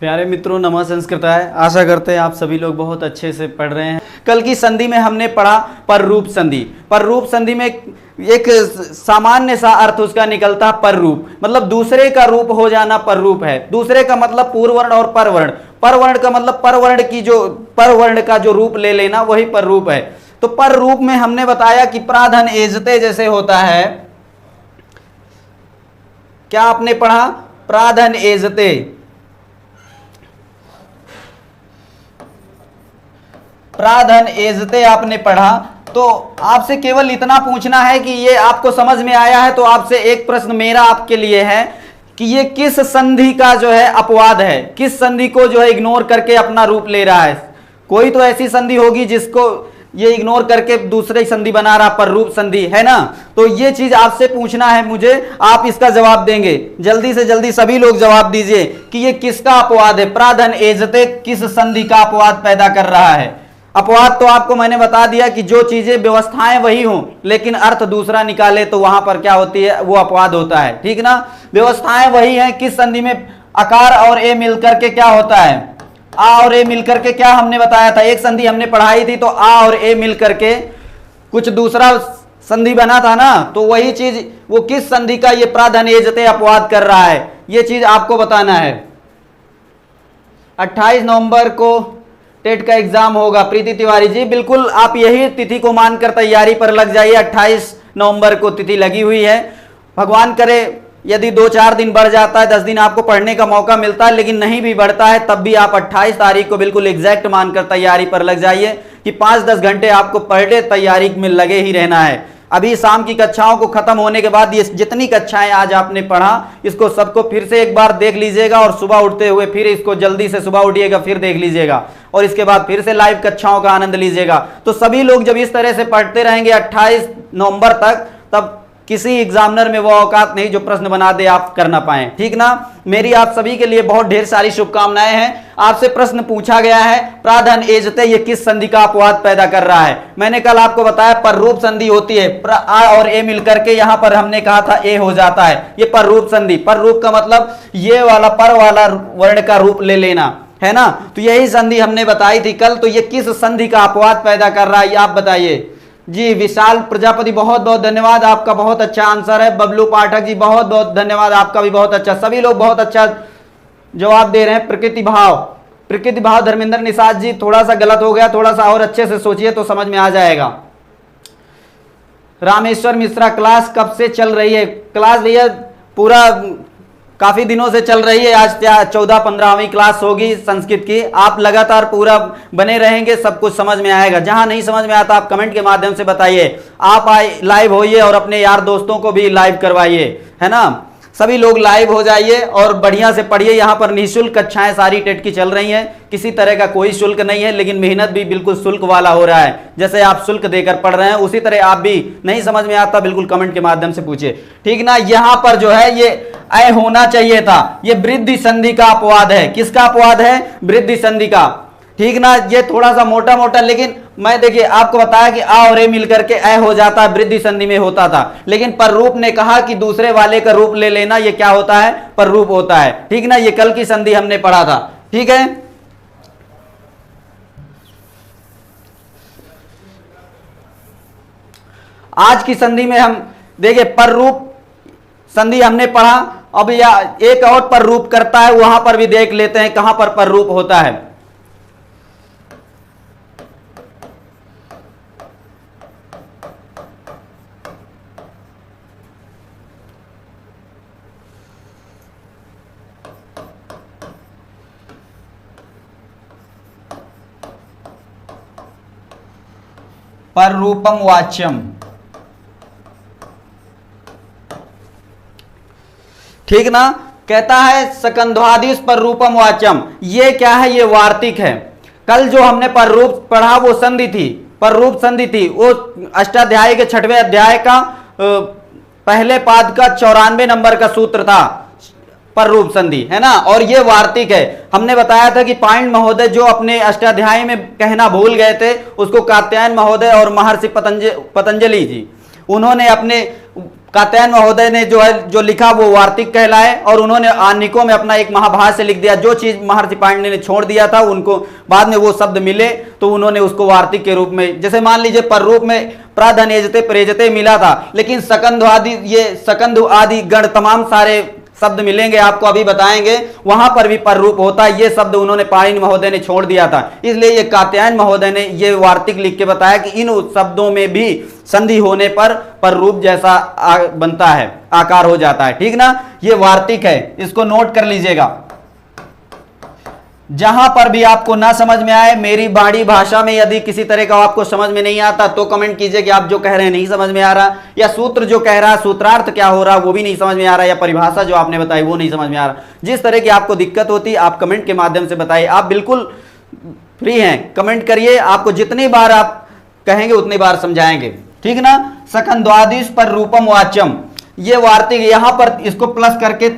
प्यारे मित्रों, नमः संस्कृताय। आशा करते हैं आप सभी लोग बहुत अच्छे से पढ़ रहे हैं। कल की संधि में हमने पढ़ा पररूप संधि। पररूप संधि में एक सामान्य सा अर्थ उसका निकलता पररूप, मतलब दूसरे का रूप हो जाना पररूप है। दूसरे का मतलब पूर्ववर्ण और परवर्ण। परवर्ण का मतलब परवर्ण का जो रूप ले लेना वही पररूप है। तो पररूप में हमने बताया कि प्राधन एजते जैसे होता है। क्या आपने पढ़ा? प्राधन एजते। प्राधन एजते आपने पढ़ा। तो आपसे केवल इतना पूछना है कि ये आपको समझ में आया है। तो आपसे एक प्रश्न मेरा आपके लिए है कि ये किस संधि का जो है अपवाद है, किस संधि को जो है इग्नोर करके अपना रूप ले रहा है। कोई तो ऐसी संधि होगी जिसको ये इग्नोर करके दूसरे संधि बना रहा, पर रूप संधि है ना। तो ये चीज आपसे पूछना है मुझे, आप इसका जवाब देंगे। जल्दी से जल्दी सभी लोग जवाब दीजिए कि ये किसका अपवाद है। प्राधन एजते किस संधि का अपवाद पैदा कर रहा है। अपवाद तो आपको मैंने बता दिया कि जो चीजें व्यवस्थाएं वही हों लेकिन अर्थ दूसरा निकाले तो वहां पर क्या होती है, वो अपवाद होता है। ठीक ना, व्यवस्थाएं वही हैं। किस संधि में अकार और ए मिलकर के क्या होता है, आ और ए मिलकर के क्या हमने बताया था, एक संधि हमने पढ़ाई थी तो आ और ए मिलकर के कुछ दूसरा संधि बना था ना। तो वही चीज वो किस संधि का ये प्राधन एजते अपवाद कर रहा है, ये चीज आपको बताना है। 28 नवंबर को टेट का एग्जाम होगा। प्रीति तिवारी जी, बिल्कुल आप यही तिथि को मानकर तैयारी पर लग जाइए। 28 नवंबर को तिथि लगी हुई है। भगवान करे यदि 2-4 दिन बढ़ जाता है, 10 दिन आपको पढ़ने का मौका मिलता है, लेकिन नहीं भी बढ़ता है तब भी आप 28 तारीख को बिल्कुल एग्जैक्ट मानकर तैयारी पर लग जाइए कि 5-10 घंटे आपको पर डे तैयारी में लगे ही रहना है। अभी शाम की कक्षाओं को खत्म होने के बाद ये जितनी कक्षाएं आज आपने पढ़ा इसको सबको फिर से एक बार देख लीजिएगा और सुबह उठते हुए फिर इसको जल्दी से सुबह उठिएगा, फिर देख लीजिएगा और इसके बाद फिर से लाइव कक्षाओं का आनंद लीजिएगा। तो सभी लोग जब इस तरह से पढ़ते रहेंगे 28 नवंबर तक, तब किसी एग्जामिनर में वो औकात नहीं जो प्रश्न बना दे आप कर ना पाए। ठीक ना, मेरी आप सभी के लिए बहुत ढेर सारी शुभकामनाएं हैं। आपसे प्रश्न पूछा गया है प्राधन एजते ये किस संधि का अपवाद पैदा कर रहा है। मैंने कल आपको बताया पररूप संधि होती है। आ और ए मिलकर के यहां पर हमने कहा था ए हो जाता है, ये पररूप संधि। पररूप का मतलब ये वाला पर वाला वर्ण का रूप ले लेना है ना। तो यही संधि हमने बताई थी कल। तो ये किस संधि का अपवाद पैदा कर रहा है, आप बताइए जी। विशाल प्रजापति बहुत बहुत धन्यवाद, आपका बहुत अच्छा आंसर है। बबलू पाठक जी बहुत बहुत धन्यवाद, आपका भी बहुत अच्छा। सभी लोग बहुत अच्छा जवाब दे रहे हैं। प्रकृति भाव धर्मेंद्र निषाद जी थोड़ा सा गलत हो गया, थोड़ा सा और अच्छे से सोचिए तो समझ में आ जाएगा। रामेश्वर मिश्रा, क्लास कब से चल रही है? क्लास भैया पूरा काफी दिनों से चल रही है। आज 14-15वीं क्लास होगी संस्कृत की। आप लगातार पूरा बने रहेंगे, सब कुछ समझ में आएगा। जहां नहीं समझ में आता आप कमेंट के माध्यम से बताइए। आप आए लाइव होइए और अपने यार दोस्तों को भी लाइव करवाइए, है ना। सभी लोग लाइव हो जाइए और बढ़िया से पढ़िए। यहाँ पर निःशुल्क कक्षाएं सारी टेट की चल रही हैं, किसी तरह का कोई शुल्क नहीं है, लेकिन मेहनत भी बिल्कुल शुल्क वाला हो रहा है। जैसे आप शुल्क देकर पढ़ रहे हैं उसी तरह आप भी, नहीं समझ में आता बिल्कुल कमेंट के माध्यम से पूछिए। ठीक ना, यहाँ पर जो है ये ऐ होना चाहिए था, ये वृद्धि संधि का अपवाद है। किसका अपवाद है? वृद्धि संधि का। ठीक ना, ये थोड़ा सा मोटा मोटा, लेकिन मैं देखिए आपको बताया कि आ और ए मिलकर के ऐ हो जाता है, वृद्धि संधि में होता था। लेकिन पररूप ने कहा कि दूसरे वाले का रूप ले लेना, ये क्या होता है? पररूप होता है। ठीक ना, ये कल की संधि हमने पढ़ा था। ठीक है, आज की संधि में हम देखिए पररूप संधि हमने पढ़ा। अब या एक और पररूप करता है, वहां पर भी देख लेते हैं कहां पर पररूप होता है। पररूपम वाच्यम। ठीक ना, कहता है सकंध्वादिश पररूपम वाच्यम। ये क्या है? ये वार्तिक है। कल जो हमने पररूप पढ़ा वो संधि थी, पररूप संधि थी। वो अष्टाध्याय के 6वें अध्याय का पहले पाद का 94 नंबर का सूत्र था, पररूप संधि, है ना। और ये वार्तिक है। हमने बताया था कि पाणिनि महोदय जो अपने अष्टाध्याय में कहना भूल गए थे, उसको कात्यायन महोदय और महर्षि पतंजलि जी उन्होंने अपने कात्यायन महोदय ने जो लिखा वो वार्तिक कहलाए, और उन्होंने आनिकों में अपना एक महाभाष्य लिख दिया। जो चीज महर्षि पाणिनि ने छोड़ दिया था, उनको बाद में वो शब्द मिले तो उन्होंने उसको वार्तिक के रूप में, जैसे मान लीजिए पर रूप में प्राधनेजते प्रेजते मिला था, लेकिन सकंध आदि गण तमाम सारे शब्द मिलेंगे, आपको अभी बताएंगे, वहां पर भी पर रूप होता है। ये शब्द उन्होंने पाणिनि महोदय ने छोड़ दिया था, इसलिए ये कात्यायन महोदय ने ये वार्तिक लिख के बताया कि इन शब्दों में भी संधि होने पर रूप जैसा बनता है, आकार हो जाता है। ठीक ना, ये वार्तिक है, इसको नोट कर लीजिएगा। जहां पर भी आपको ना समझ में आए, मेरी बाड़ी भाषा में यदि किसी तरह का आपको समझ में नहीं आता तो कमेंट कीजिए कि आप जो कह रहे हैं नहीं समझ में आ रहा, या सूत्र जो कह रहा है, सूत्रार्थ क्या हो रहा वो भी नहीं समझ में आ रहा, या परिभाषा जो आपने बताई वो नहीं समझ में आ रहा। जिस तरह की आपको दिक्कत होती है आप कमेंट के माध्यम से बताइए। आप बिल्कुल फ्री हैं, कमेंट करिए, आपको जितनी बार आप कहेंगे उतनी बार समझाएंगे। ठीक ना, सकंद्वादिश पर रूपम वाच्यम, ये वार्तिक, यहां पर इसको प्लस करके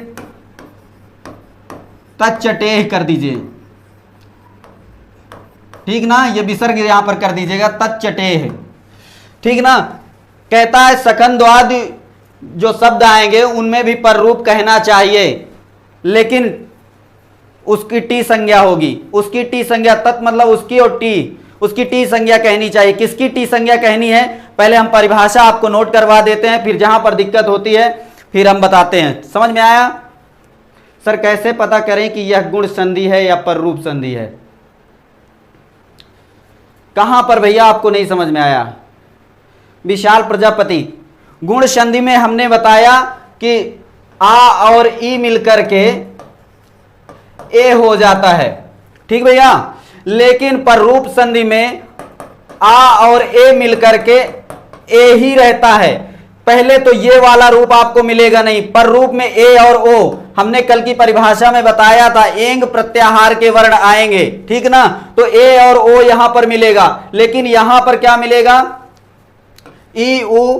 तच्चटेह कर दीजिए। ठीक ना, ये विसर्ग यहां पर कर दीजिएगा, तच्चटेह। ठीक ना, कहता है सकंद्वाद जो शब्द आएंगे उनमें भी पर रूप कहना चाहिए, लेकिन उसकी टी संज्ञा होगी। उसकी टी संज्ञा, तत् मतलब उसकी, और टी, उसकी टी संज्ञा कहनी चाहिए। किसकी टी संज्ञा कहनी है, पहले हम परिभाषा आपको नोट करवा देते हैं, फिर जहां पर दिक्कत होती है फिर हम बताते हैं। समझ में आया? सर कैसे पता करें कि यह गुण संधि है या पर रूप संधि है? कहां पर भैया आपको नहीं समझ में आया? विशाल प्रजापति, गुण संधि में हमने बताया कि आ और ई मिलकर के ए हो जाता है। ठीक भैया, लेकिन पर रूप संधि में आ और ए मिलकर के ए ही रहता है। पहले तो ये वाला रूप आपको मिलेगा नहीं, पर रूप में ए और ओ, हमने कल की परिभाषा में बताया था एंग प्रत्याहार के वर्ण आएंगे। ठीक ना, तो ए और ओ यहां पर मिलेगा, लेकिन यहां पर क्या मिलेगा, ई उ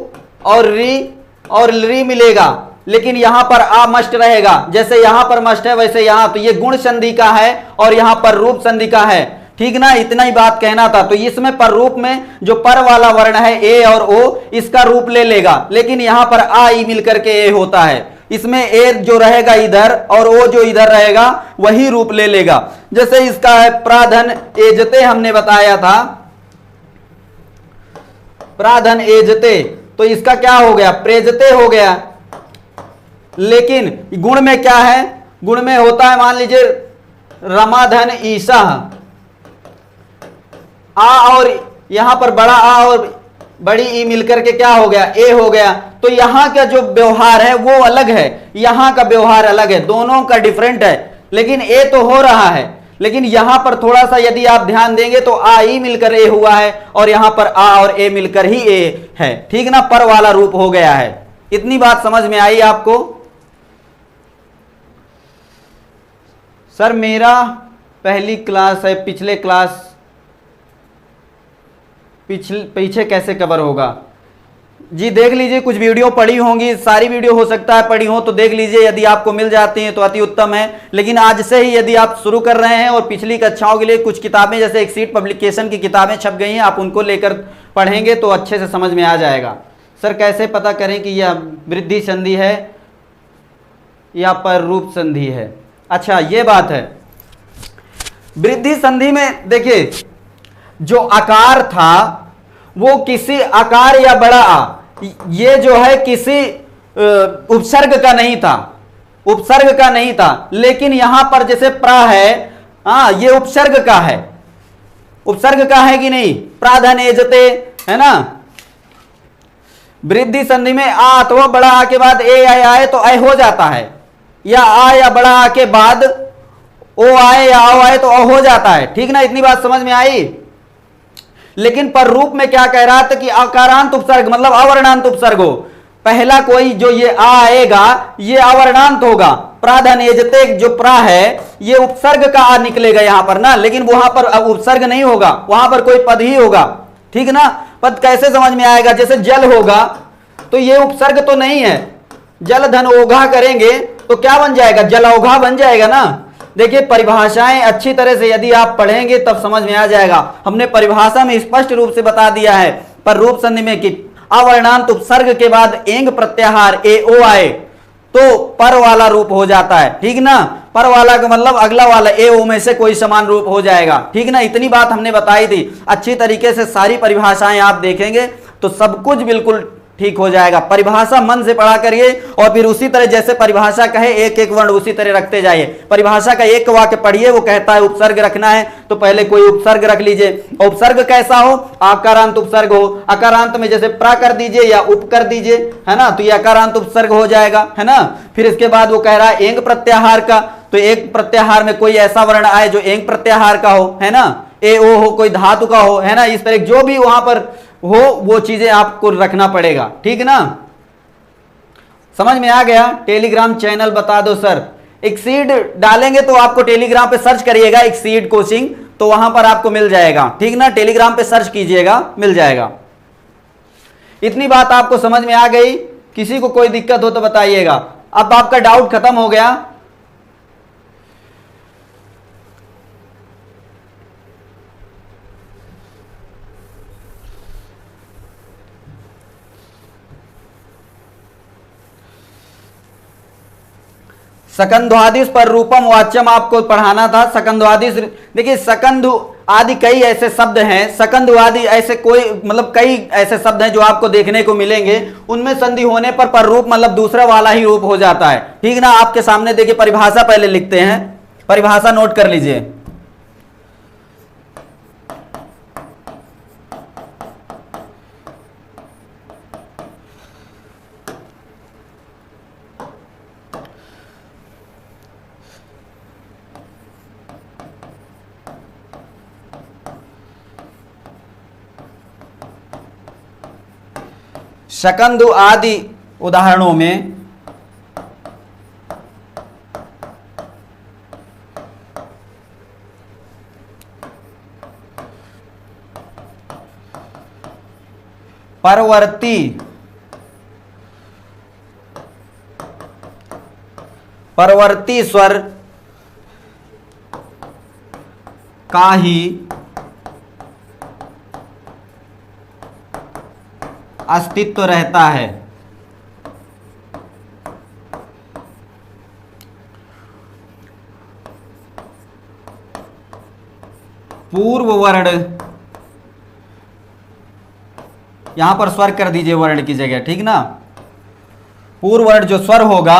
और री मिलेगा, लेकिन यहां पर आ मस्ट रहेगा। जैसे यहां पर मस्ट है वैसे यहां, तो ये गुण संधि का है और यहां पर रूप संधि का है। ठीक ना, इतना ही बात कहना था। तो इसमें पर रूप में जो पर वाला वर्ण है ए और ओ, इसका रूप ले लेगा, लेकिन यहां पर आ ई मिलकर के ए होता है। इसमें ए जो रहेगा इधर और ओ जो इधर रहेगा वही रूप ले लेगा। जैसे इसका है प्राधन एजते, हमने बताया था प्राधन एजते, तो इसका क्या हो गया, प्रेजते हो गया। लेकिन गुण में क्या है, गुण में होता है मान लीजिए रमाधन ईसा, आ और यहां पर बड़ा आ और बड़ी ई मिलकर के क्या हो गया, ए हो गया। तो यहां का जो व्यवहार है वो अलग है, यहां का व्यवहार अलग है, दोनों का डिफरेंट है। लेकिन ए तो हो रहा है, लेकिन यहां पर थोड़ा सा यदि आप ध्यान देंगे तो आ ई मिलकर ए हुआ है और यहां पर आ और ए मिलकर ही ए है। ठीक ना, पर वाला रूप हो गया है। इतनी बात समझ में आई आपको? सर मेरा पहली क्लास है, पिछले क्लास पीछे कैसे कवर होगा? जी देख लीजिए, कुछ वीडियो पड़ी होंगी, सारी वीडियो हो सकता है पड़ी हो, तो देख लीजिए, यदि आपको मिल जाती हैं तो अति उत्तम है। लेकिन आज से ही यदि आप शुरू कर रहे हैं और पिछली कक्षाओं के लिए कुछ किताबें, जैसे एक सीट पब्लिकेशन की किताबें छप गई हैं, आप उनको लेकर पढ़ेंगे तो अच्छे से समझ में आ जाएगा। सर कैसे पता करें कि यह वृद्धि संधि है या पर रूप संधि है? अच्छा ये बात है, वृद्धि संधि में देखिए जो आकार था वो किसी आकार या बड़ा आ, ये जो है किसी उपसर्ग का नहीं था, उपसर्ग का नहीं था। लेकिन यहां पर जैसे प्रा है, ये उपसर्ग का है, उपसर्ग का है कि नहीं, प्राधन एजते है ना। वृद्धि संधि में आ अथवा बड़ा आ के बाद ए आए तो ए हो जाता है, या आ या बड़ा आ के बाद ओ आए या आओ आए तो ओ हो जाता है। ठीक ना, इतनी बात समझ में आई? लेकिन पर रूप में क्या कह रहा था कि आकारांत उपसर्ग मतलब अवर्णांत उपसर्ग हो। पहला कोई जो ये आ आएगा ये अवर्णांत होगा। प्राधन एजते जो प्रा है ये उपसर्ग का आ निकलेगा यहां पर ना, लेकिन वहां पर उपसर्ग नहीं होगा, वहां पर कोई पद ही होगा। ठीक ना, पद कैसे समझ में आएगा? जैसे जल होगा तो ये उपसर्ग तो नहीं है, जल धन ओघा करेंगे तो क्या बन जाएगा, जलौघा बन जाएगा ना। देखिए परिभाषाएं अच्छी तरह से यदि आप पढ़ेंगे तब समझ में आ जाएगा। हमने परिभाषा में स्पष्ट रूप से बता दिया है पर रूप संधि में कि अवर्णांत उपसर्ग के बाद एंग प्रत्याहार ए ओ आए तो पर वाला रूप हो जाता है, ठीक ना। पर वाला का मतलब अगला वाला ए ओ में से कोई समान रूप हो जाएगा, ठीक ना। इतनी बात हमने बताई थी। अच्छी तरीके से सारी परिभाषाएं आप देखेंगे तो सब कुछ बिल्कुल ठीक हो जाएगा। परिभाषा मन से पढ़ा करिए और फिर उसी तरह जैसे परिभाषा कहे एक एक वर्ण उसी तरह रखते जाइए। परिभाषा का एक वाक्य पढ़िए, वो कहता है उपसर्ग रखना है तो पहले कोई उपसर्ग रख लीजिए। उपसर्ग कैसा हो, आकारांत उपसर्ग हो। आकारांत में जैसे प्रा कर दीजिए या उप कर दीजिए, है ना, तो ये आकारांत उपसर्ग हो जाएगा, है ना। फिर इसके बाद वो कह रहा है एंग प्रत्याहार का, तो एक प्रत्याहार में कोई ऐसा वर्ण आए जो एंग प्रत्याहार का हो, है ना, ए ओ हो, कोई धातु का हो, है ना। इस तरह जो भी वहां पर हो वो चीजें आपको रखना पड़ेगा, ठीक ना। समझ में आ गया। टेलीग्राम चैनल बता दो सर। एक्सीड डालेंगे तो आपको टेलीग्राम पे सर्च करिएगा एक्सीड कोचिंग, तो वहां पर आपको मिल जाएगा, ठीक ना। टेलीग्राम पे सर्च कीजिएगा, मिल जाएगा। इतनी बात आपको समझ में आ गई। किसी को कोई दिक्कत हो तो बताइएगा। अब आपका डाउट खत्म हो गया। सकंध्वादिश पर रूपम वाच्यम आपको पढ़ाना था। सकंध्वादिश, देखिए सकंधु आदि कई ऐसे शब्द हैं, सकंधु आदि ऐसे कोई मतलब कई ऐसे शब्द हैं जो आपको देखने को मिलेंगे। उनमें संधि होने पर रूप मतलब दूसरा वाला ही रूप हो जाता है, ठीक ना। आपके सामने देखिए परिभाषा पहले लिखते हैं, परिभाषा नोट कर लीजिए। सकंधु आदि उदाहरणों में परवर्ती स्वर का ही अस्तित्व रहता है। पूर्व वर्ण, यहां पर स्वर कर दीजिए वर्ण की जगह, ठीक ना। पूर्व वर्ण जो स्वर होगा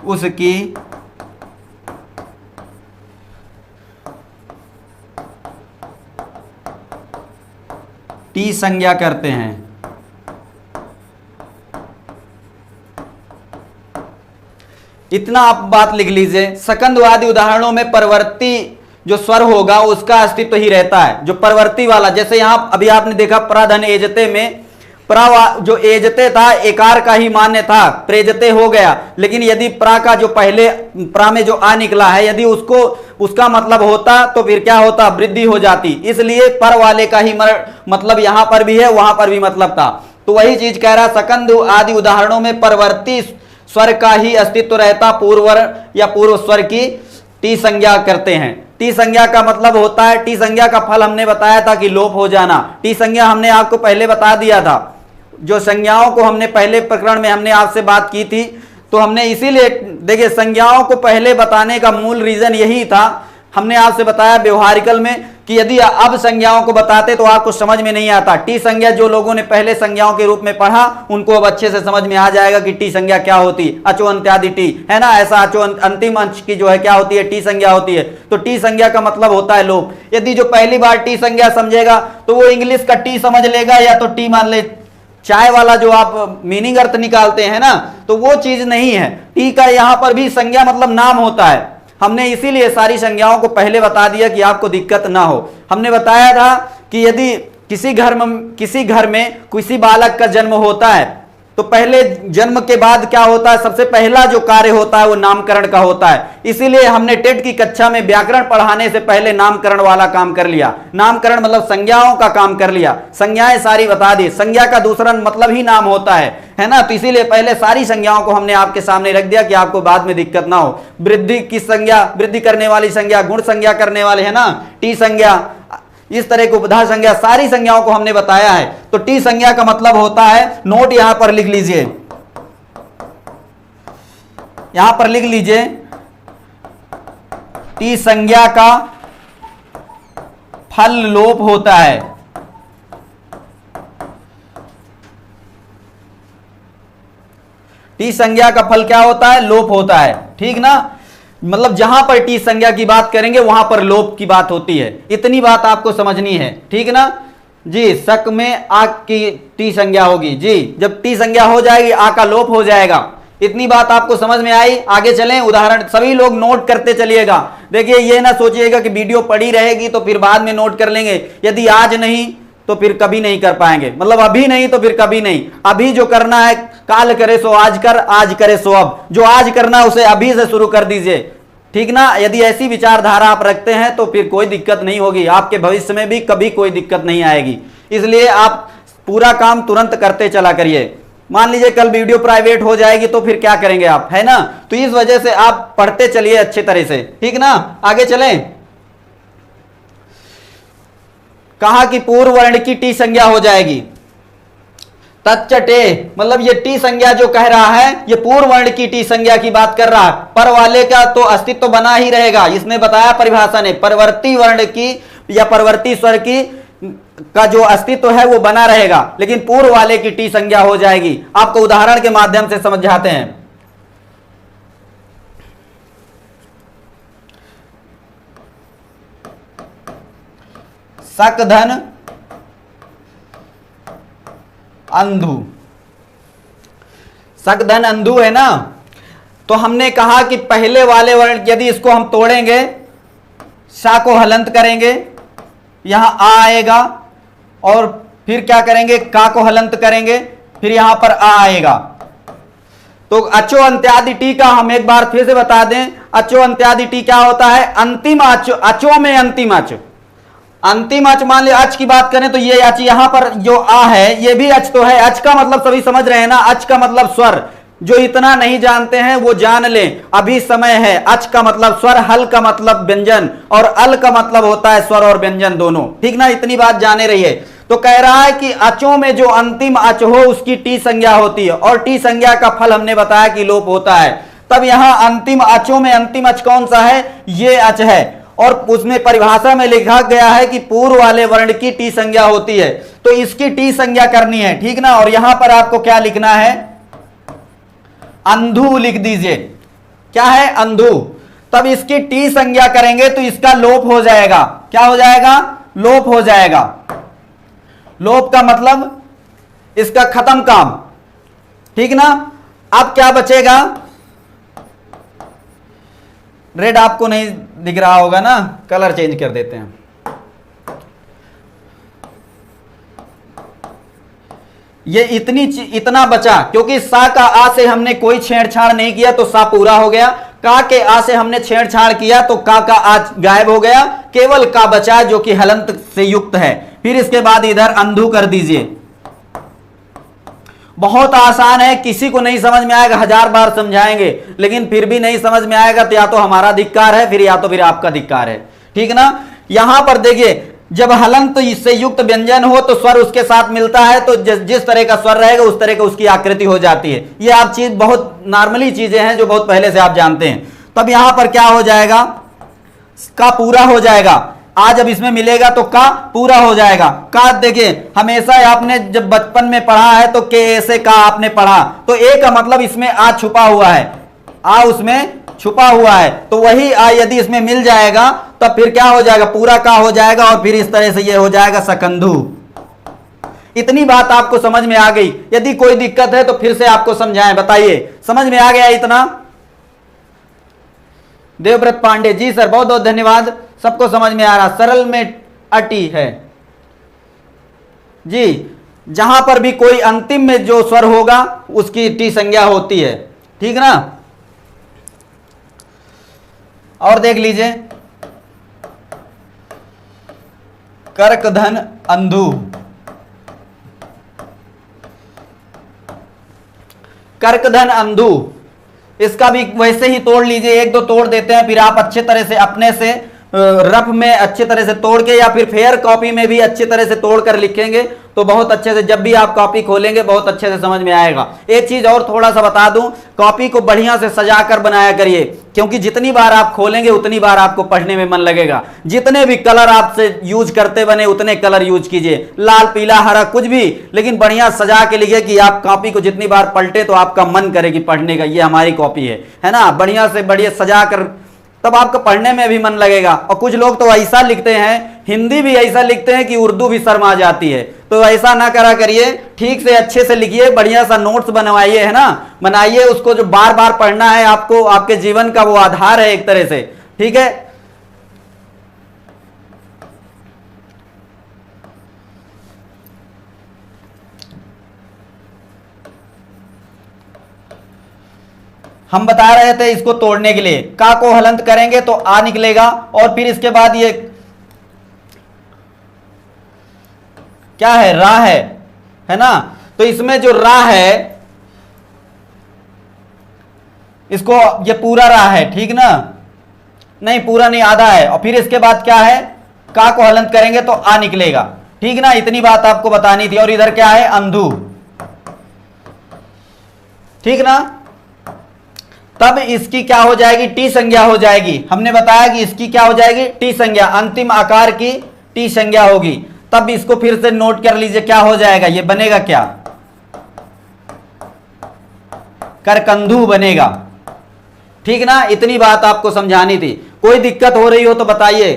उसकी टी संज्ञा करते हैं। इतना आप बात लिख लीजिए। सकंध आदि उदाहरणों में परवर्ती जो स्वर होगा उसका अस्तित्व ही रहता है, जो परवर्ती वाला। जैसे यहां अभी आपने देखा प्राधन एजते में प्रा जो एजते था एकार का ही मान्य था, प्रेजते हो गया। लेकिन यदि प्रा का जो पहले प्रा में जो आ निकला है यदि उसको उसका मतलब होता तो फिर क्या होता, वृद्धि हो जाती। इसलिए पर वाले का ही मतलब यहां पर भी है वहां पर भी मतलब था। तो वही चीज कह रहा, सकंध आदि उदाहरणों में परवर्ती स्वर का ही अस्तित्व रहता, पूर्व या पूर्व स्वर की टी संज्ञा करते हैं। टी संज्ञा का मतलब होता है, टी संज्ञा का फल हमने बताया था कि लोप हो जाना। टी संज्ञा हमने आपको पहले बता दिया था, जो संज्ञाओं को हमने पहले प्रकरण में हमने आपसे बात की थी। तो हमने इसीलिए देखिए संज्ञाओं को पहले बताने का मूल रीजन यही था। हमने आपसे बताया व्यवहारिकल में कि यदि अब संज्ञाओं को बताते तो आपको समझ में नहीं आता। टी संज्ञा जो लोगों ने पहले संज्ञाओं के रूप में पढ़ा उनको अब अच्छे से समझ में आ जाएगा कि टी संज्ञा क्या होती, अचो अंत्यादि टी, है ना। ऐसा अचो अंतिम अंश की जो है क्या होती है, टी संज्ञा होती है। तो टी संज्ञा का मतलब होता है लोप। यदि जो पहली बार टी संज्ञा समझेगा तो वो इंग्लिश का टी समझ लेगा, या तो टी मान ले चाय वाला जो आप मीनिंग अर्थ निकालते हैं ना, तो वो चीज नहीं है। टी का यहां पर भी संज्ञा मतलब नाम होता है। हमने इसीलिए सारी संज्ञाओं को पहले बता दिया कि आपको दिक्कत ना हो। हमने बताया था कि यदि किसी घर में किसी बालक का जन्म होता है तो पहले जन्म के बाद क्या होता है, सबसे पहला जो कार्य होता है वो नामकरण का होता है। इसीलिए हमने टेट की कक्षा में व्याकरण पढ़ाने से पहले नामकरण वाला काम कर लिया। नामकरण मतलब संज्ञाओं का काम कर लिया, संज्ञाएं सारी बता दी। संज्ञा का दूसरा मतलब ही नाम होता है ना। तो इसीलिए पहले सारी संज्ञाओं को हमने आपके सामने रख दिया कि आपको बाद में दिक्कत ना हो। वृद्धि की संज्ञा, वृद्धि करने वाली संज्ञा, गुण संज्ञा करने वाले, है ना, टी संज्ञा, इस तरह की उपधा संज्ञा सारी संज्ञाओं को हमने बताया है। तो टी संज्ञा का मतलब होता है, नोट यहां पर लिख लीजिए, यहां पर लिख लीजिए, टी संज्ञा का फल लोप होता है। टी संज्ञा का फल क्या होता है? लोप होता है, ठीक ना। मतलब जहां पर टी संज्ञा की बात करेंगे वहां पर लोप की बात होती है। इतनी बात आपको समझनी है, ठीक ना जी। शक में आ की टी संज्ञा होगी जी, जब टी संज्ञा हो जाएगी आ का लोप हो जाएगा। इतनी बात आपको समझ में आई। आगे चलें, उदाहरण सभी लोग नोट करते चलिएगा। देखिए ये ना सोचिएगा कि वीडियो पड़ी रहेगी तो फिर बाद में नोट कर लेंगे। यदि आज नहीं तो फिर कभी नहीं कर पाएंगे, मतलब अभी नहीं तो फिर कभी नहीं। अभी जो करना है, काल करे सो आज कर, आज करे सो अब। जो आज करना है उसे अभी से शुरू कर दीजिए, ठीक ना। यदि ऐसी विचारधारा आप रखते हैं तो फिर कोई दिक्कत नहीं होगी, आपके भविष्य में भी कभी कोई दिक्कत नहीं आएगी। इसलिए आप पूरा काम तुरंत करते चला करिए। मान लीजिए कल वीडियो प्राइवेट हो जाएगी तो फिर क्या करेंगे आप, है ना। तो इस वजह से आप पढ़ते चलिए अच्छी तरह से, ठीक ना। आगे चलें, कहा कि पूर्व वर्ण की टी संज्ञा हो जाएगी। तच्चटे, मतलब ये टी संज्ञा जो कह रहा है ये पूर्व वर्ण की टी संज्ञा की बात कर रहा है। पर वाले का तो अस्तित्व बना ही रहेगा। इसने बताया परिभाषा ने, परवर्ती वर्ण की या परवर्ती स्वर की का जो अस्तित्व है वो बना रहेगा, लेकिन पूर्व वाले की टी संज्ञा हो जाएगी। आपको उदाहरण के माध्यम से समझाते हैं। सकधन अंधु, सकधन अंधु है ना। तो हमने कहा कि पहले वाले वर्ण यदि इसको हम तोड़ेंगे, सा को हलंत करेंगे, यहां आ आएगा, और फिर क्या करेंगे, का को हलंत करेंगे, फिर यहां पर आ आएगा। तो अचो अंत्यादि टी का हम एक बार फिर से बता दें, अचो अंत्यादि टी क्या होता है? अंतिम अचो, अचो में अंतिम अच। अंतिम अच, मान लिया अच की बात करें तो ये अच यहां पर जो आ है ये भी अच तो है। अच का मतलब सभी समझ रहे हैं ना, अच का मतलब स्वर। जो इतना नहीं जानते हैं वो जान लें, अभी समय है। अच का मतलब स्वर, हल का मतलब व्यंजन, और अल का मतलब होता है स्वर और व्यंजन दोनों, ठीक ना। इतनी बात जाने रहिए। तो कह रहा है कि अचों में जो अंतिम अच हो उसकी टी संज्ञा होती है, और टी संज्ञा का फल हमने बताया कि लोप होता है। तब यहां अंतिम अचों में अंतिम अच कौन सा है? ये अच है, और उसमें परिभाषा में लिखा गया है कि पूर्व वाले वर्ण की टी संज्ञा होती है। तो इसकी टी संज्ञा करनी है, ठीक ना। और यहां पर आपको क्या लिखना है? अंधु लिख दीजिए। क्या है? अंधु। तब इसकी टी संज्ञा करेंगे तो इसका लोप हो जाएगा। क्या हो जाएगा? लोप हो जाएगा। लोप का मतलब इसका खत्म काम, ठीक ना। अब क्या बचेगा? रेड आपको नहीं दिख रहा होगा ना, कलर चेंज कर देते हैं। ये इतना बचा, क्योंकि सा का आ से हमने कोई छेड़छाड़ नहीं किया तो सा पूरा हो गया। का के आ से हमने छेड़छाड़ किया तो का आ गायब हो गया, केवल का बचा जो कि हलंत से युक्त है। फिर इसके बाद इधर अंधु कर दीजिए। बहुत आसान है, किसी को नहीं समझ में आएगा, 1000 बार समझाएंगे लेकिन फिर भी नहीं समझ में आएगा तो या तो हमारा धिक्कार है, फिर या तो फिर आपका धिक्कार है, ठीक ना। यहां पर देखिए, जब हलंत इससे युक्त व्यंजन हो तो स्वर उसके साथ मिलता है, तो जिस तरह का स्वर रहेगा उस तरह का उसकी आकृति हो जाती है। ये आप चीज बहुत नॉर्मली चीजें हैं जो बहुत पहले से आप जानते हैं। तब यहां पर क्या हो जाएगा? का पूरा हो जाएगा। आज जब इसमें मिलेगा तो का पूरा हो जाएगा। का देखिए, हमेशा आपने जब बचपन में पढ़ा है तो के ऐसे का आपने पढ़ा, तो ए का मतलब इसमें आ छुपा हुआ है, आ उसमें छुपा हुआ है। तो वही आ यदि इसमें मिल जाएगा तब फिर क्या हो जाएगा? पूरा का हो जाएगा, और फिर इस तरह से ये हो जाएगा सकंधु। इतनी बात आपको समझ में आ गई। यदि कोई दिक्कत है तो फिर से आपको समझाएं, बताइए समझ में आ गया इतना? देवव्रत पांडे जी सर, बहुत बहुत धन्यवाद। सबको समझ में आ रहा, सरल में अटी है जी। जहां पर भी कोई अंतिम में जो स्वर होगा उसकी टी संज्ञा होती है, ठीक ना। और देख लीजिए, कर्कधन अंधु। कर्कधन अंधु, इसका भी वैसे ही तोड़ लीजिए, एक दो तोड़ देते हैं, फिर आप अच्छे तरह से अपने से रफ में अच्छी तरह से तोड़ के या फिर फेयर कॉपी में भी अच्छी तरह से तोड़ कर लिखेंगे तो बहुत अच्छे से, जब भी आप कॉपी खोलेंगे बहुत अच्छे से समझ में आएगा। एक चीज और थोड़ा सा बता दूं, कॉपी को बढ़िया से सजा कर बनाया करिए, क्योंकि जितनी बार आप खोलेंगे उतनी बार आपको पढ़ने में मन लगेगा। जितने भी कलर आपसे यूज करते बने उतने कलर यूज कीजिए, लाल पीला हरा कुछ भी, लेकिन बढ़िया सजा के लिखिए कि आप कॉपी को जितनी बार पलटे तो आपका मन करे कि पढ़ने का, ये हमारी कॉपी है ना। बढ़िया से बढ़िया सजा कर, तब आपको पढ़ने में भी मन लगेगा। और कुछ लोग तो ऐसा लिखते हैं, हिंदी भी ऐसा लिखते हैं कि उर्दू भी शर्मा जाती है, तो ऐसा ना करा करिए, ठीक से अच्छे से लिखिए, बढ़िया सा नोट्स बनवाइए, है ना, बनाइए उसको, जो बार बार पढ़ना है आपको, आपके जीवन का वो आधार है एक तरह से, ठीक है। हम बता रहे थे इसको तोड़ने के लिए, का को हलंत करेंगे तो आ निकलेगा, और फिर इसके बाद ये क्या है, रा है ना। तो इसमें जो रा है, इसको ये पूरा रा है, ठीक ना, नहीं पूरा नहीं, आधा है। और फिर इसके बाद क्या है, का को हलंत करेंगे तो आ निकलेगा, ठीक ना। इतनी बात आपको बतानी थी। और इधर क्या है, अंधु, ठीक ना। तब इसकी क्या हो जाएगी, टी संज्ञा हो जाएगी। हमने बताया कि इसकी क्या हो जाएगी, टी संज्ञा, अंतिम आकार की टी संज्ञा होगी। तब इसको फिर से नोट कर लीजिए, क्या हो जाएगा, ये बनेगा क्या, करकंधु बनेगा, ठीक ना। इतनी बात आपको समझानी थी। कोई दिक्कत हो रही हो तो बताइए,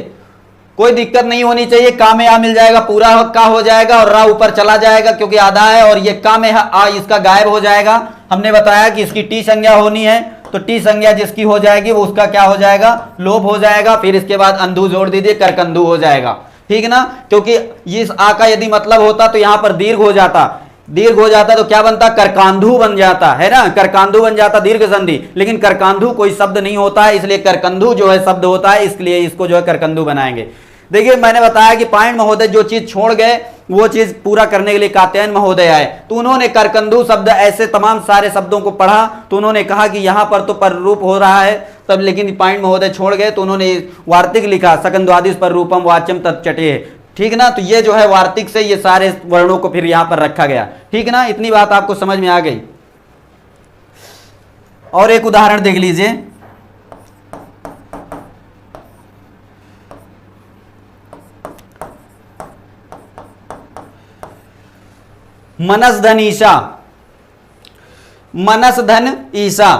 कोई दिक्कत नहीं होनी चाहिए। का में आ मिल जाएगा, पूरा का हो जाएगा और रा ऊपर चला जाएगा क्योंकि आधा है, और ये का में आ इसका गायब हो जाएगा। हमने बताया कि इसकी टी संज्ञा होनी है, तो टी संज्ञा जिसकी हो जाएगी वो उसका क्या हो जाएगा, लोप हो जाएगा। फिर इसके बाद अंधु जोड़ दीजिए, करकंधु हो जाएगा, ठीक ना। क्योंकि इस आ का यदि मतलब होता तो यहां पर दीर्घ हो जाता, दीर्घ हो जाता तो क्या बनता, करकांधु बन जाता, है ना, करकांधु बन जाता, दीर्घ संधि। लेकिन करकांधु कोई शब्द नहीं होता है, इसलिए करकंधु जो है शब्द होता है, इसलिए इसको जो है करकंधु बनाएंगे। देखिए मैंने बताया कि पायन महोदय जो चीज छोड़ गए वो चीज पूरा करने के लिए कात्यायन महोदय आए, तो उन्होंने करकंधु शब्द ऐसे तमाम सारे शब्दों को पढ़ा, तो उन्होंने कहा कि यहां पर तो पररूप हो रहा है तब, लेकिन पायन महोदय छोड़ गए तो उन्होंने वार्तिक लिखा, सकंद्वादिश पर रूपम वाच्यम तत्चटे, ठीक ना। तो ये जो है वार्तिक से ये सारे वर्णों को फिर यहां पर रखा गया, ठीक ना। इतनी बात आपको समझ में आ गई। और एक उदाहरण देख लीजिए, मनस धन ईशा, मनस धन ईशा।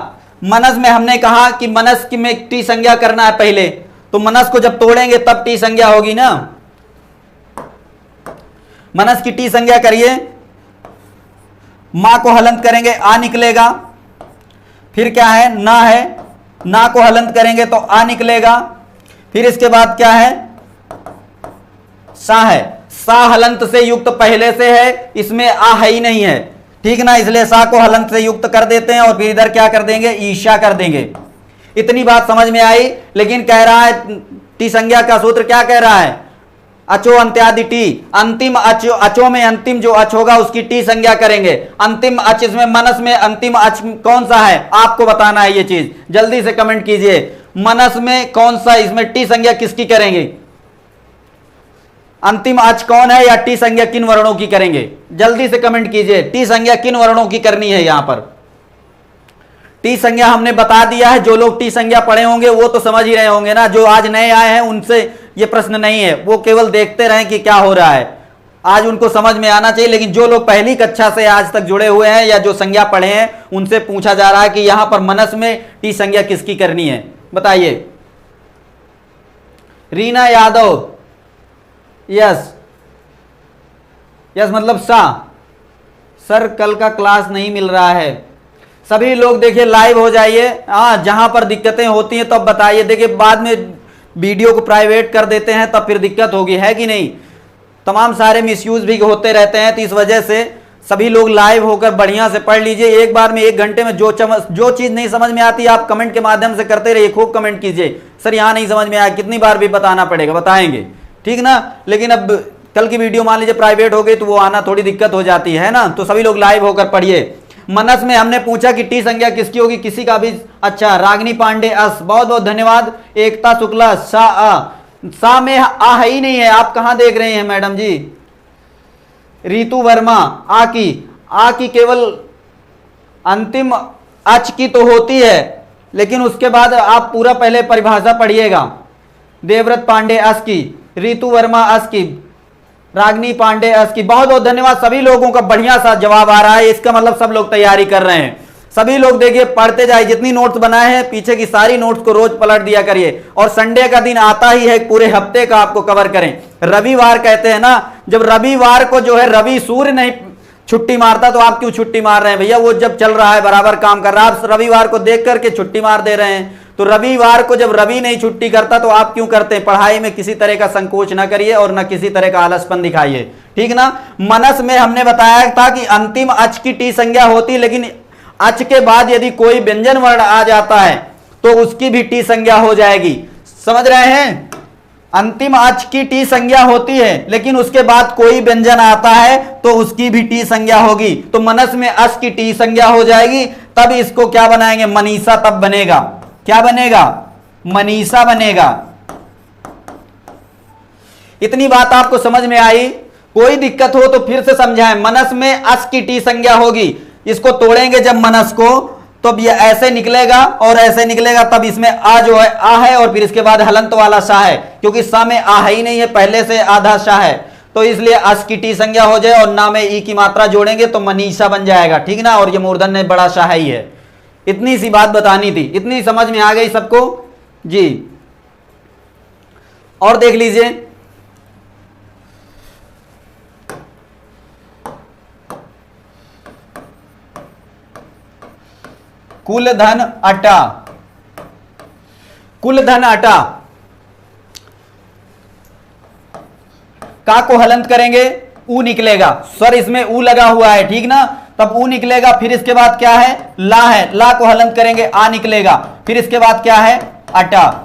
मनस में हमने कहा कि मनस की में टी संज्ञा करना है पहले, तो मनस को जब तोड़ेंगे तब टी संज्ञा होगी ना। मनस की टी संज्ञा करिए, मां को हलंत करेंगे आ निकलेगा, फिर क्या है, ना है, ना को हलंत करेंगे तो आ निकलेगा, फिर इसके बाद क्या है, सा है, सा हलंत से युक्त पहले से है, इसमें आ है ही नहीं है, ठीक ना, इसलिए सा को हलंत से युक्त कर देते हैं और फिर इधर क्या कर देंगे, ईशा कर देंगे। इतनी बात समझ में आई। लेकिन कह रहा है टी संज्ञा का सूत्र क्या कह रहा है, अचो अंत्यादि टी, अंतिम अच, अचो में अंतिम जो अच होगा उसकी टी संज्ञा करेंगे। अंतिम अच, इसमें मनस में अंतिम अच कौन सा है आपको बताना है, ये चीज जल्दी से कमेंट कीजिए। मनस में कौन सा, इसमें टी संज्ञा किसकी करेंगे, अंतिम अच कौन है या टी संज्ञा किन वर्णों की करेंगे, जल्दी से कमेंट कीजिए। टी संज्ञा किन वर्णों की करनी है, यहां पर टी संज्ञा हमने बता दिया है। जो लोग टी संज्ञा पढ़े होंगे वो तो समझ ही रहे होंगे ना, जो आज नए आए हैं उनसे ये प्रश्न नहीं है, वो केवल देखते रहें कि क्या हो रहा है, आज उनको समझ में आना चाहिए। लेकिन जो लोग पहली कक्षा से आज तक जुड़े हुए हैं या जो संज्ञा पढ़े हैं उनसे पूछा जा रहा है कि यहां पर मनस में टी संज्ञा किसकी करनी है, बताइए। रीना यादव, यस यस मतलब सा, सर कल का क्लास नहीं मिल रहा है। सभी लोग देखिए लाइव हो जाइए, हाँ जहां पर दिक्कतें होती हैं तब तो बताइए। देखिए बाद में वीडियो को प्राइवेट कर देते हैं तब फिर दिक्कत होगी, है कि नहीं। तमाम सारे मिसयूज भी होते रहते हैं, तो इस वजह से सभी लोग लाइव होकर बढ़िया से पढ़ लीजिए। एक बार में 1 घंटे में जो चीज नहीं समझ में आती आप कमेंट के माध्यम से करते रहिए, खूब कमेंट कीजिए, सर यहाँ नहीं समझ में आया, कितनी बार भी बताना पड़ेगा, बताएंगे, ठीक ना। लेकिन अब कल की वीडियो मान लीजिए प्राइवेट हो गई तो वो आना थोड़ी दिक्कत हो जाती है ना, तो सभी लोग लाइव होकर पढ़िए। मनस में हमने पूछा कि टी संज्ञा किसकी होगी, किसी का भी, अच्छा रागिनी पांडे अस, बहुत बहुत धन्यवाद। एकता शुक्ला सा आ, सा में आ है ही नहीं है, आप कहां देख रहे हैं मैडम जी? ऋतु वर्मा, आ की केवल अंतिम अच की तो होती है, लेकिन उसके बाद आप पूरा पहले परिभाषा पढ़िएगा। देवव्रत पांडे अस की, ऋतु वर्मा अस की, रागनी पांडे अस की। बहुत बहुत धन्यवाद, सभी लोगों का बढ़िया सा जवाब आ रहा है। इसका मतलब सब लोग तैयारी कर रहे हैं। सभी लोग देखिए पढ़ते जाए, जितनी नोट्स बनाए हैं पीछे की सारी नोट्स को रोज पलट दिया करिए। और संडे का दिन आता ही है, पूरे हफ्ते का आपको कवर करें। रविवार कहते हैं ना, जब रविवार को जो है रवि सूर्य नहीं छुट्टी मारता तो आप क्यों छुट्टी मार रहे हैं भैया? वो जब चल रहा है बराबर काम कर रहा है, आप रविवार को देख करके छुट्टी मार दे रहे हैं। तो रविवार को जब रवि नहीं छुट्टी करता तो आप क्यों करते हैं? पढ़ाई में किसी तरह का संकोच ना करिए और ना किसी तरह का आलसपन दिखाइए, ठीक ना। मनस में हमने बताया था कि अंतिम अच की टी संज्ञा होती, लेकिन अच के बाद यदि कोई व्यंजन वर्ण आ जाता है तो उसकी भी टी संज्ञा हो जाएगी। समझ रहे हैं? अंतिम अच की टी संज्ञा होती है, लेकिन उसके बाद कोई व्यंजन आता है तो उसकी भी टी संज्ञा होगी। तो मनस में अस की टी संज्ञा हो जाएगी, तब इसको क्या बनाएंगे? मनीषा तब बनेगा। क्या बनेगा? मनीषा बनेगा। इतनी बात आपको समझ में आई? कोई दिक्कत हो तो फिर से समझाएं। मनस में अस की टी संज्ञा होगी, इसको तोड़ेंगे जब मनस को, तो ये ऐसे निकलेगा और ऐसे निकलेगा, तब इसमें आ जो है आ है और फिर इसके बाद हलंत वाला सा है, क्योंकि सा में आ ही नहीं है, पहले से आधा सा है, तो इसलिए अस की टी संज्ञा हो जाए और ना में ई की मात्रा जोड़ेंगे तो मनीषा बन जाएगा, ठीक ना। और ये मूर्धन ने बड़ा सा ही है। इतनी सी बात बतानी थी। इतनी समझ में आ गई सबको जी? और देख लीजिए, कुल धन अटा, कुल धन अटा का को हलंत करेंगे, ऊ निकलेगा। स्वर इसमें ऊ लगा हुआ है, ठीक ना, तब ऊ निकलेगा। फिर इसके बाद क्या है? ला है, ला को हलंत करेंगे, आ निकलेगा। फिर इसके बाद क्या है? अटा।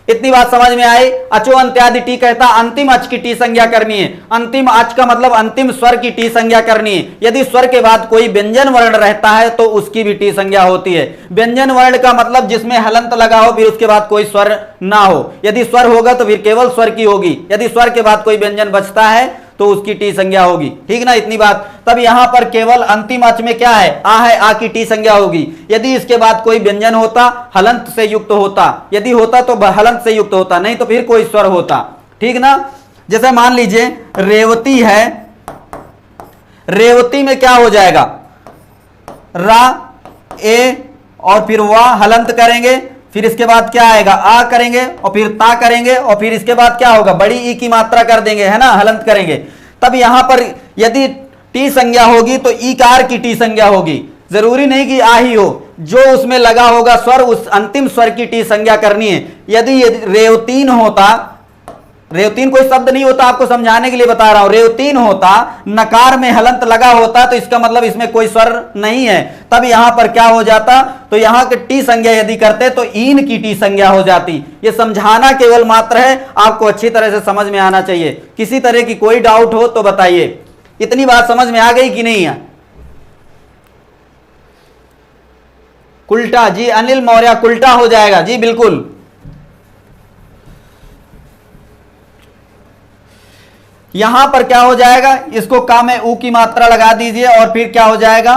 इतनी बात समझ में आई? अचो अंत्यादि टी कहता अंतिम अच की टी संज्ञा करनी है। अंतिम अच का मतलब अंतिम स्वर की टी संज्ञा करनी है। यदि स्वर के बाद कोई व्यंजन वर्ण रहता है तो उसकी भी टी संज्ञा होती है। व्यंजन वर्ण का मतलब जिसमें हलंत लगा हो, फिर उसके बाद कोई स्वर ना हो। यदि स्वर होगा तो फिर केवल स्वर की होगी। यदि स्वर के बाद कोई व्यंजन बचता है तो उसकी टी संज्ञा होगी, ठीक ना। इतनी बात। तब यहां पर केवल अंतिम अच में क्या है? आ है, आ की टी संज्ञा होगी। यदि इसके बाद कोई व्यंजन होता, हलंत से युक्त होता, यदि होता तो हलंत से युक्त होता, नहीं तो फिर कोई स्वर होता, ठीक ना। जैसे मान लीजिए रेवती है, रेवती में क्या हो जाएगा? रा, ए और फिर वाह हलंत करेंगे, फिर इसके बाद क्या आएगा? आ करेंगे और फिर ता करेंगे और फिर इसके बाद क्या होगा? बड़ी ई की मात्रा कर देंगे, है ना, हलंत करेंगे। तब यहां पर यदि टी संज्ञा होगी तो ईकार की टी संज्ञा होगी। जरूरी नहीं कि आ ही हो, जो उसमें लगा होगा स्वर, उस अंतिम स्वर की टी संज्ञा करनी है। यदि रेवतीन होता, रेवतीन कोई शब्द नहीं होता, आपको समझाने के लिए बता रहा हूं। रेवतीन होता, नकार में हलंत लगा होता, तो इसका मतलब इसमें कोई स्वर नहीं है। तब यहां पर क्या हो जाता? तो यहां के टी संज्ञा यदि करते तो ईन की टी संज्ञा हो जाती। ये समझाना केवल मात्र है, आपको अच्छी तरह से समझ में आना चाहिए। किसी तरह की कोई डाउट हो तो बताइए। इतनी बात समझ में आ गई कि नहीं है? कुल्टा जी, अनिल मौर्य, कुल्टा हो जाएगा जी, बिल्कुल। यहां पर क्या हो जाएगा? इसको का में ऊ की मात्रा लगा दीजिए और फिर क्या हो जाएगा?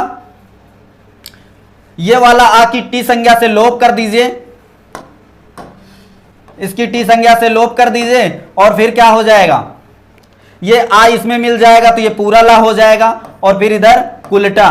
ये वाला आ की टी संज्ञा से लोप कर दीजिए, इसकी टी संज्ञा से लोप कर दीजिए और फिर क्या हो जाएगा? ये आ इसमें मिल जाएगा तो ये पूरा ला हो जाएगा और फिर इधर कुल्टा,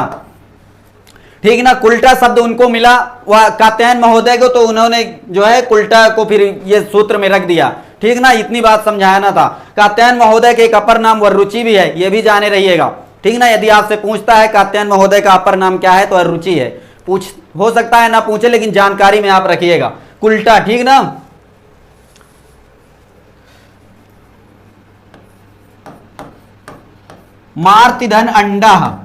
ठीक ना। कुल्टा शब्द उनको मिला वह कात्यायन महोदय को, तो उन्होंने जो है कुल्टा को फिर ये सूत्र में रख दिया, ठीक ना। इतनी बात समझाना था। कात्यायन महोदय के एक अपर नाम वरुचि भी है, ये भी जाने रहिएगा, ठीक ना। यदि आपसे पूछता है कात्यायन महोदय का अपर नाम क्या है तो वरुचि है। पूछ हो सकता है ना पूछे, लेकिन जानकारी में आप रखिएगा। कुल्टा, ठीक ना। मार्तिधन अंडा,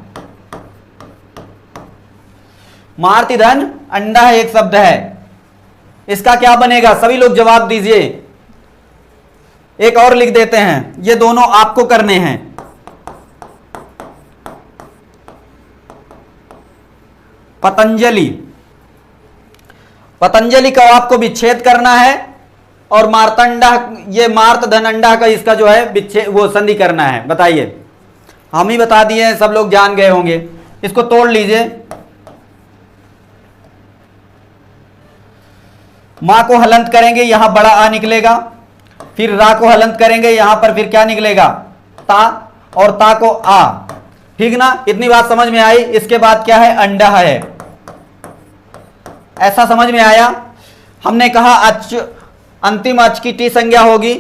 मार्तिधन अंडा एक शब्द है, इसका क्या बनेगा? सभी लोग जवाब दीजिए। एक और लिख देते हैं, ये दोनों आपको करने हैं। पतंजलि, पतंजलि का आपको विच्छेद करना है और मार्तंडा, ये मार्त धन अंडा का इसका जो है विच्छेद वो संधि करना है। बताइए, हम ही बता दिए हैं, सब लोग जान गए होंगे। इसको तोड़ लीजिए। मां को हलंत करेंगे, यहां बड़ा आ निकलेगा, फिर रा को हलंत करेंगे, यहां पर फिर क्या निकलेगा, ता, और ता को आ। ठीक ना, इतनी बात समझ में आई। इसके बाद क्या है, अंडा है। ऐसा समझ में आया। हमने कहा अच, अंतिम अच की टी संज्ञा होगी,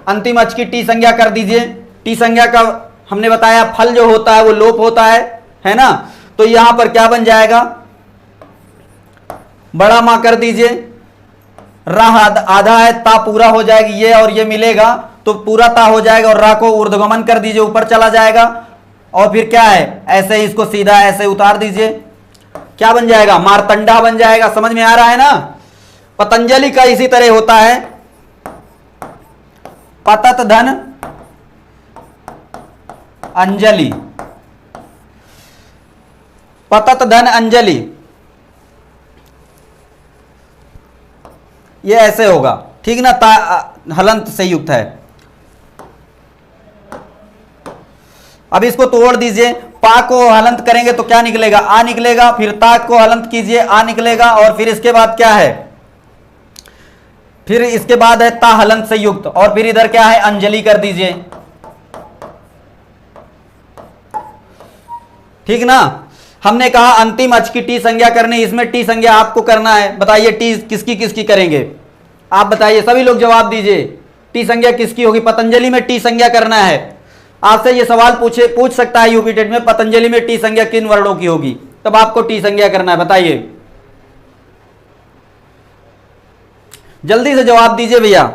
अंतिम अच की टी संज्ञा कर दीजिए। टी संज्ञा का हमने बताया फल जो होता है वो लोप होता है ना। तो यहां पर क्या बन जाएगा, बड़ा मां कर दीजिए, रा आधा है, ता पूरा हो जाएगी, ये और ये मिलेगा तो पूरा ता हो जाएगा, और रा को ऊर्ध्वगमन कर दीजिए, ऊपर चला जाएगा। और फिर क्या है, ऐसे ही इसको सीधा ऐसे उतार दीजिए, क्या बन जाएगा, मार्तंडा बन जाएगा। समझ में आ रहा है ना। पतंजलि का इसी तरह होता है, पतत धन अंजलि, पतत धन अंजलि, ये ऐसे होगा। ठीक ना, ता हलंत से युक्त है। अब इसको तोड़ दीजिए, पा को हलंत करेंगे तो क्या निकलेगा, आ निकलेगा, फिर ता को हलंत कीजिए, आ निकलेगा, और फिर इसके बाद क्या है, फिर इसके बाद है ता हलंत से युक्त, और फिर इधर क्या है, अंजलि कर दीजिए। ठीक ना। हमने कहा अंतिम अच की टी संज्ञा करनी, इसमें टी संज्ञा आपको करना है। बताइए टी किसकी किसकी करेंगे, आप बताइए, सभी लोग जवाब दीजिए। टी संज्ञा किसकी होगी, पतंजलि में टी संज्ञा करना है। आपसे ये सवाल पूछ सकता है यूपी टेट में, पतंजलि में टी संज्ञा किन वर्णों की होगी, तब आपको टी संज्ञा करना है। बताइए, जल्दी से जवाब दीजिए भैया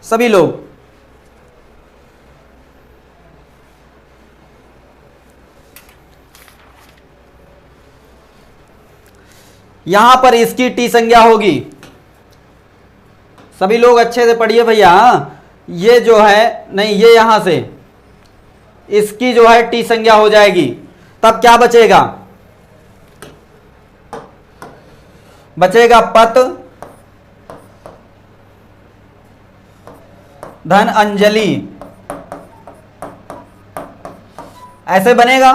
सभी लोग। यहां पर इसकी टी संज्ञा होगी। सभी लोग अच्छे से पढ़िए भैया। ये जो है, नहीं, ये यहां से इसकी जो है टी संज्ञा हो जाएगी, तब क्या बचेगा, बचेगा पत धन अंजलि, ऐसे बनेगा।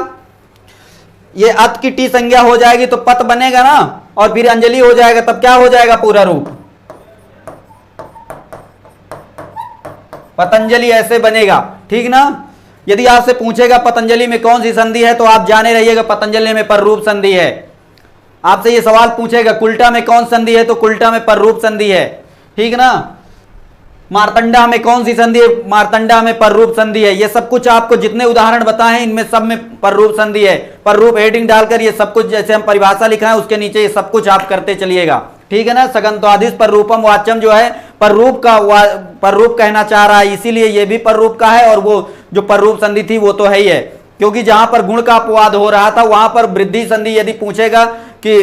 ये अत की टी संज्ञा हो जाएगी तो पत बनेगा ना, और फिर अंजलि हो जाएगा, तब क्या हो जाएगा, पूरा रूप पतंजलि, ऐसे बनेगा। ठीक ना। यदि आपसे पूछेगा पतंजलि में कौन सी संधि है, तो आप जाने रहिएगा पतंजलि में पररूप संधि है। आपसे ये सवाल पूछेगा कुल्टा में कौन संधि है, तो कुल्टा में पररूप संधि है। ठीक ना। मार्तंडा में कौन सी संधि है, मार्तंडा में पररूप संधि है। ये सब कुछ आपको जितने उदाहरण बताए हैं इनमें सब में पररूप संधि है। पररूप हेडिंग डालकर ये सब कुछ, जैसे हम परिभाषा लिखा है उसके नीचे ये सब कुछ आप करते चलिएगा। ठीक है ना। सगंत्वादिश पररूपम वाच्यम जो है पररूप का पररूप कहना चाह रहा है, इसीलिए ये भी पररूप का है, और वो जो पररूप संधि थी वो तो है ही है, क्योंकि जहां पर गुण का अपवाद हो रहा था वहां पर वृद्धि संधि यदि पूछेगा कि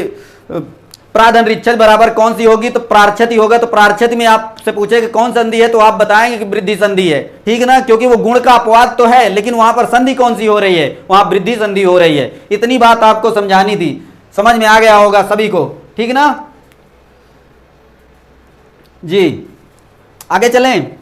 प्राधन रिच्छद बराबर कौन सी होगी, तो प्रार्छति होगा। तो प्रार्छति में आपसे पूछेगा कौन संधि है, तो आप बताएंगे कि वृद्धि संधि है। ठीक ना, क्योंकि वो गुण का अपवाद तो है, लेकिन वहां पर संधि कौन सी हो रही है, वहां वृद्धि संधि हो रही है। इतनी बात आपको समझानी थी, समझ में आ गया होगा सभी को। ठीक ना जी, आगे चलें।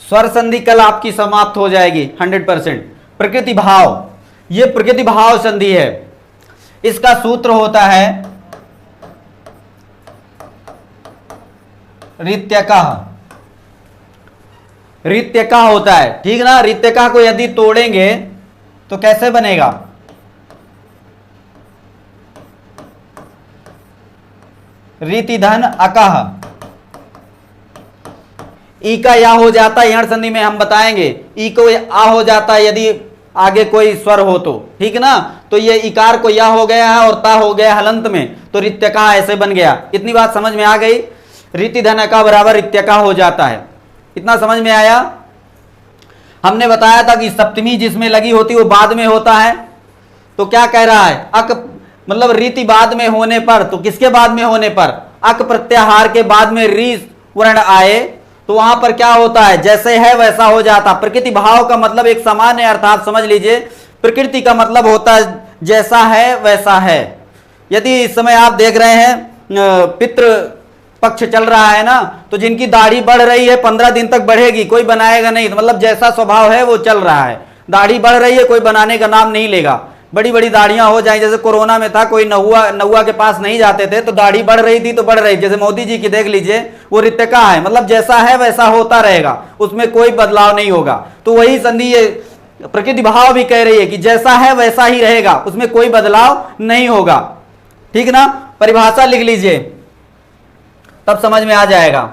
स्वर संधि कल आपकी समाप्त हो जाएगी 100%। प्रकृति भाव, ये प्रकृति भाव संधि है। इसका सूत्र होता है रित्यका, रित्यका होता है। ठीक ना। रित्यका को यदि तोड़ेंगे तो कैसे बनेगा, रीति धन अकह, ई का या हो जाता है, यण संधि में हम बताएंगे। ई को आ हो जाता है यदि आगे कोई स्वर हो तो। ठीक ना। तो ये इकार को या हो गया है और ता हो गया हलंत में, तो रित्यका ऐसे बन गया। इतनी बात समझ में आ गई। रीति धन का बराबर रित्यका हो जाता है। इतना समझ में आया। हमने बताया था कि सप्तमी जिसमें लगी होती वो बाद में होता है, तो क्या कह रहा है, अक मतलब रीति बाद में होने पर, तो किसके बाद में होने पर, अक प्रत्याहार के बाद में री वर्ण आए तो वहां पर क्या होता है, जैसे है वैसा हो जाता। प्रकृति भाव का मतलब एक सामान्य अर्थात समझ लीजिए, प्रकृति का मतलब होता है जैसा है वैसा है। यदि इस समय आप देख रहे हैं पितृ पक्ष चल रहा है ना, तो जिनकी दाढ़ी बढ़ रही है 15 दिन तक बढ़ेगी, कोई बनाएगा नहीं, तो मतलब जैसा स्वभाव है वो चल रहा है। दाढ़ी बढ़ रही है, कोई बनाने का नाम नहीं लेगा। बड़ी बड़ी दाढ़ियां हो जाए, जैसे कोरोना में था, कोई नहुआ के पास नहीं जाते थे तो दाढ़ी बढ़ रही थी तो बढ़ रही। जैसे मोदी जी की देख लीजिए, वो रित्यका है, मतलब जैसा है वैसा होता रहेगा, उसमें कोई बदलाव नहीं होगा। तो वही संधि ये प्रकृति भाव भी कह रही है कि जैसा है वैसा ही रहेगा, उसमें कोई बदलाव नहीं होगा। ठीक ना, परिभाषा लिख लीजिए तब समझ में आ जाएगा।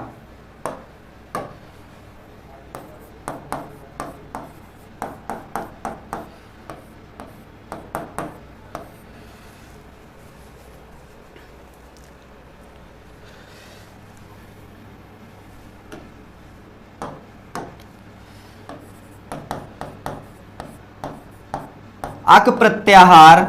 अक प्रत्याहार,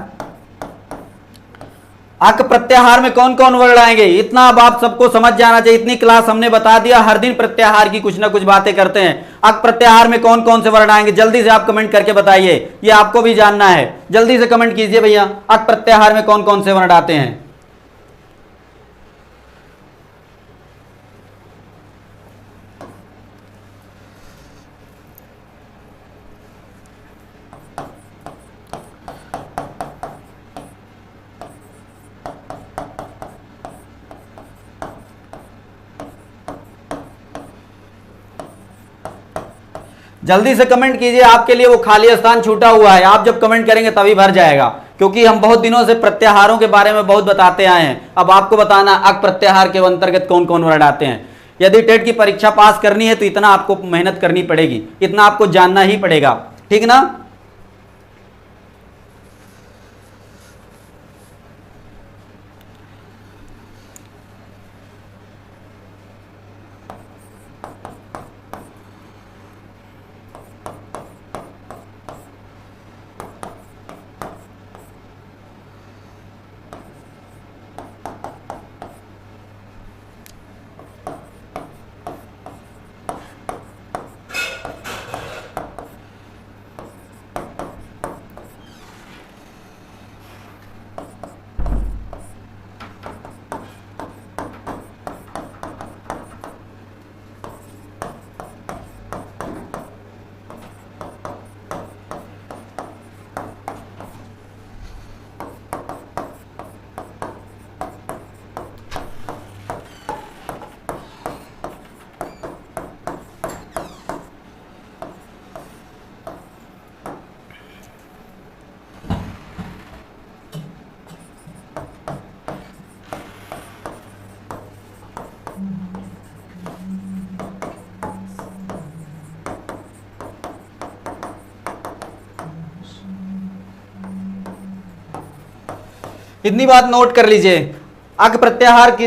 अक प्रत्याहार में कौन कौन वर्ण आएंगे, इतना अब आप सबको समझ जाना चाहिए। इतनी क्लास हमने बता दिया, हर दिन प्रत्याहार की कुछ ना कुछ बातें करते हैं। अक प्रत्याहार में कौन कौन से वर्ण आएंगे जल्दी से आप कमेंट करके बताइए, ये आपको भी जानना है। जल्दी से कमेंट कीजिए भैया, अक प्रत्याहार में कौन कौन से वर्ण आते हैं। जल्दी से कमेंट कीजिए, आपके लिए वो खाली स्थान छूटा हुआ है। आप जब कमेंट करेंगे तभी भर जाएगा, क्योंकि हम बहुत दिनों से प्रत्याहारों के बारे में बहुत बताते आए हैं। अब आपको बताना अक प्रत्याहार के अंतर्गत कौन कौन वर्ण आते हैं। यदि टेट की परीक्षा पास करनी है तो इतना आपको मेहनत करनी पड़ेगी, इतना आपको जानना ही पड़ेगा। ठीक ना, इतनी बात नोट कर लीजिए। अक प्रत्याहार की,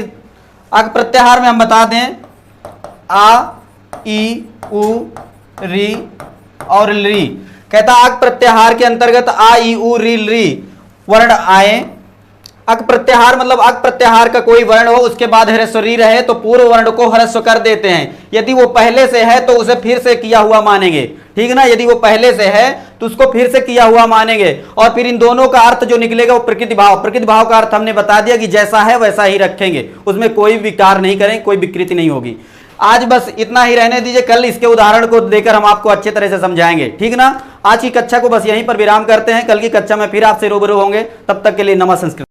अक प्रत्याहार में हम बता दें आ, ई, उ, री और री। कहता अक प्रत्याहार के अंतर्गत आ, ई, उ, री वर्ण आए। अक प्रत्याहार मतलब अक प्रत्याहार का कोई वर्ण हो, उसके बाद ह्रस्व री रहे तो पूर्व वर्ण को ह्रस्व कर देते हैं। यदि वो पहले से है तो उसे फिर से किया हुआ मानेंगे। ठीक ना, यदि वो पहले से है तो उसको फिर से किया हुआ मानेंगे। और फिर इन दोनों का अर्थ जो निकलेगा वो प्रकृति भाव। प्रकृति भाव का अर्थ हमने बता दिया कि जैसा है वैसा ही रखेंगे, उसमें कोई विकार नहीं करेंगे, कोई विकृति नहीं होगी। आज बस इतना ही रहने दीजिए, कल इसके उदाहरण को देकर हम आपको अच्छे तरह से समझाएंगे। ठीक ना, आज की कक्षा को बस यहीं पर विराम करते हैं। कल की कक्षा में फिर आपसे रूबरू होंगे, तब तक के लिए नमः संस्कृत।